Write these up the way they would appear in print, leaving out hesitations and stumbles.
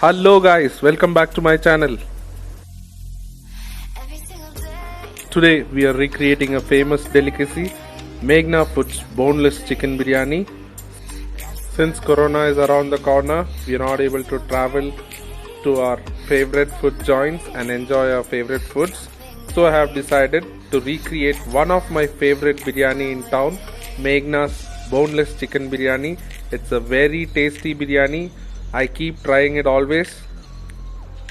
Hello guys, welcome back to my channel. Today we are recreating a famous delicacy, Meghna Foods boneless chicken biryani. Since Corona is around the corner, we are not able to travel to our favorite food joints and enjoy our favorite foods. So I have decided to recreate one of my favorite biryani in town, Meghna's boneless chicken biryani. It's a very tasty biryani. I keep trying it always.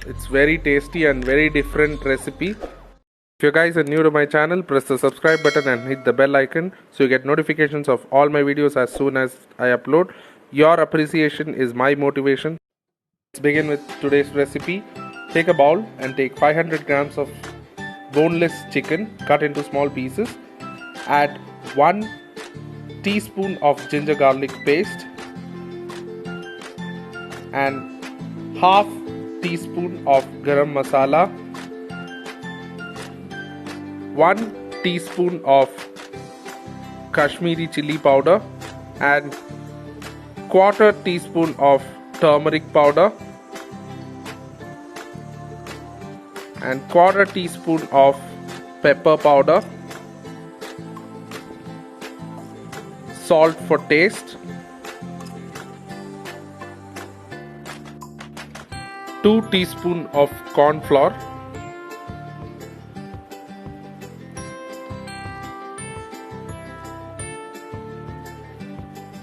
It's very tasty and very different recipe. If you guys are new to my channel, press the subscribe button and hit the bell icon so you get notifications of all my videos as soon as I upload. Your appreciation is my motivation. Let's begin with today's recipe. Take a bowl and take 500 grams of boneless chicken cut into small pieces. Add 1 teaspoon of ginger garlic paste and half teaspoon of garam masala, 1 teaspoon of Kashmiri chili powder and quarter teaspoon of turmeric powder and quarter teaspoon of pepper powder, salt for taste, 2 teaspoon of corn flour,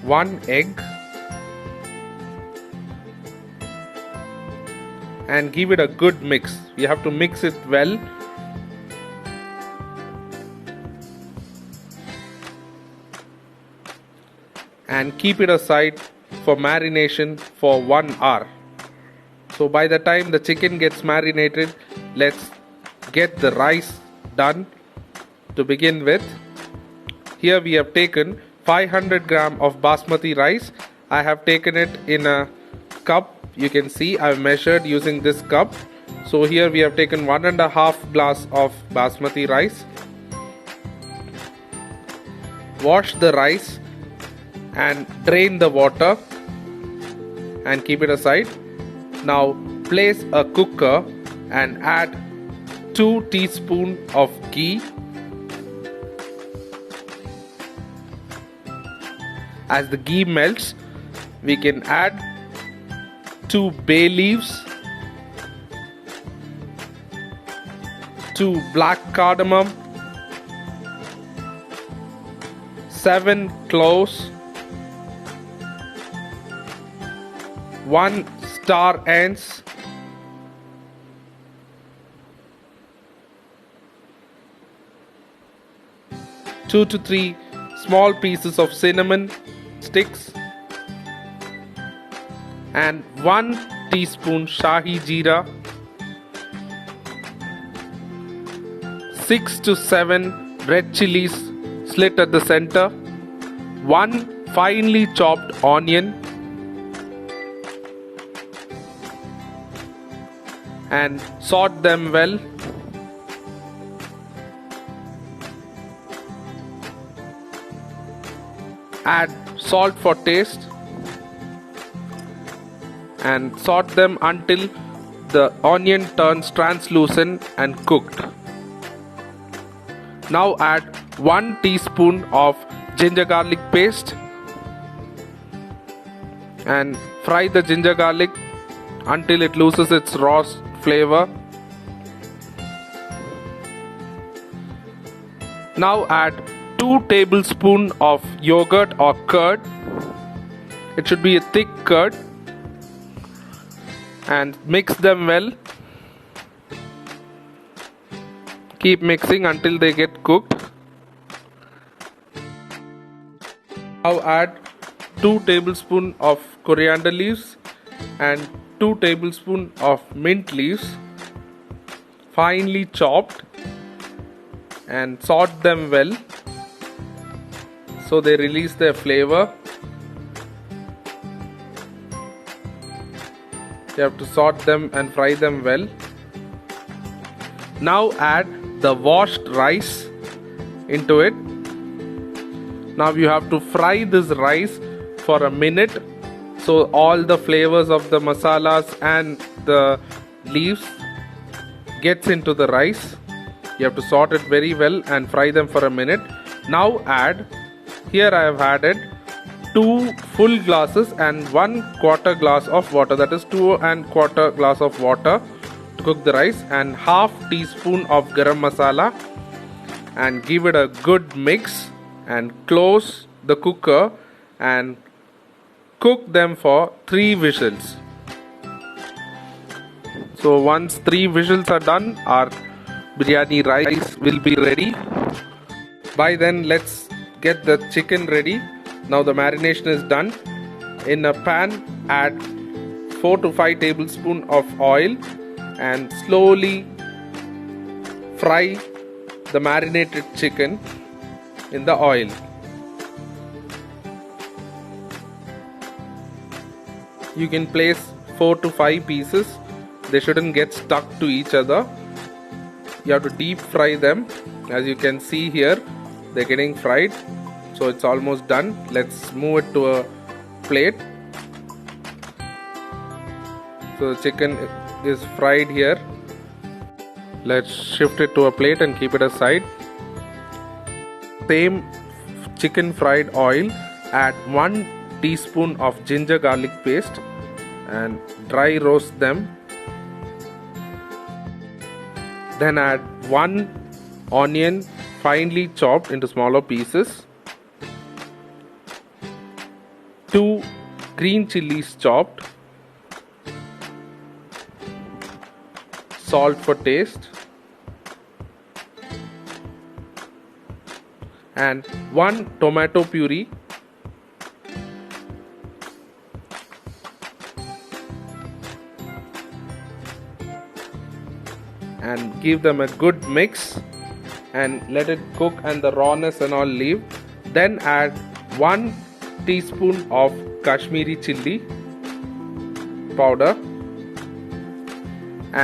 one egg, and give it a good mix. You have to mix it well. And keep it aside for marination for 1 hour. So by the time the chicken gets marinated, let's get the rice done. To begin with, here we have taken 500 gram of basmati rice. I have taken it in a cup. You can see I have measured using this cup. So here we have taken 1.5 glass of basmati rice. Wash the rice and drain the water and keep it aside. Now place a cooker and add 2 teaspoons of ghee. As the ghee melts, we can add 2 bay leaves, 2 black cardamom, 7 cloves, 1 star anise, 2 to 3 small pieces of cinnamon sticks, and 1 teaspoon Shahi Jeera, 6 to 7 red chilies slit at the center, 1 finely chopped onion, and saute them well. Add salt for taste and saute them until the onion turns translucent and cooked. Now add 1 teaspoon of ginger garlic paste and fry the ginger garlic until it loses its raw flavor. Now add 2 tablespoons of yogurt or curd. It should be a thick curd, and mix them well. Keep mixing until they get cooked. Now add 2 tablespoons of coriander leaves and 2 tablespoons of mint leaves, finely chopped, and saute them well so they release their flavor. You have to saute them and fry them well. Now add the washed rice into it. Now you have to fry this rice for a minute so all the flavors of the masalas and the leaves gets into the rice. You have to sort it very well and fry them for a minute. Now add, here I have added 2 full glasses and 1/4 glass of water, that is 2 1/4 glass of water to cook the rice, and half teaspoon of garam masala, and give it a good mix and close the cooker and cook them for 3 whistles. So once 3 whistles are done, our biryani rice will be ready. By then, let's get the chicken ready. Now the marination is done. In a pan, add 4 to 5 tablespoons of oil and slowly fry the marinated chicken in the oil. You can place 4 to 5 pieces. They shouldn't get stuck to each other. You have to deep fry them. As you can see here, they're getting fried. So it's almost done. Let's move it to a plate. So the chicken is fried here. Let's shift it to a plate and keep it aside. Same chicken fried oil, add 1 teaspoon of ginger garlic paste and dry roast them. Then add 1 onion finely chopped into smaller pieces, 2 green chilies chopped, salt for taste, and 1 tomato puree, and give them a good mix and let it cook and the rawness and all leave. Then add 1 teaspoon of Kashmiri chili powder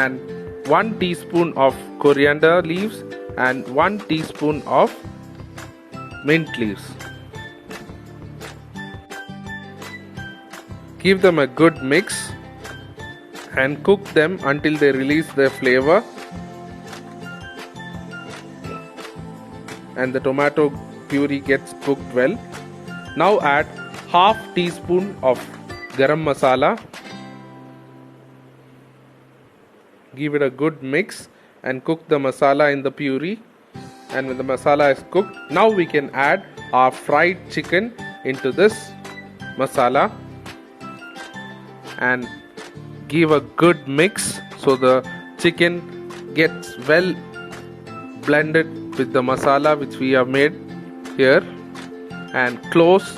and 1 teaspoon of coriander leaves and 1 teaspoon of mint leaves. Give them a good mix and cook them until they release their flavor and the tomato puree gets cooked well. Now add half teaspoon of garam masala. Give it a good mix and cook the masala in the puree. And when the masala is cooked, now we can add our fried chicken into this masala and give a good mix so the chicken gets well blended with the masala which we have made here, and close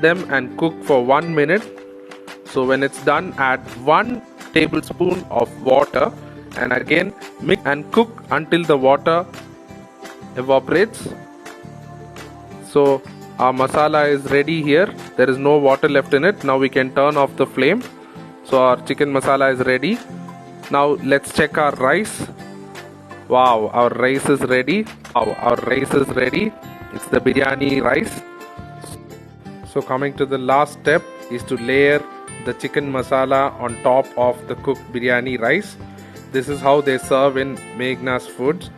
them and cook for 1 minute. So when it's done, add 1 tablespoon of water and again mix and cook until the water evaporates. So our masala is ready here. There is no water left in it. Now we can turn off the flame. So our chicken masala is ready. Now let's check our rice. Wow, our rice is ready. Wow, our rice is ready. It's the biryani rice. So coming to the last step is to layer the chicken masala on top of the cooked biryani rice. This is how they serve in Meghna's Foods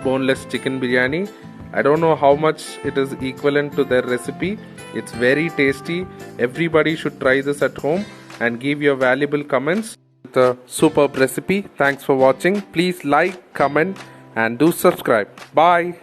boneless chicken biryani. I don't know how much it is equivalent to their recipe. It's very tasty. Everybody should try this at home and give your valuable comments. The superb recipe. Thanks for watching. Please like, comment and do subscribe. Bye.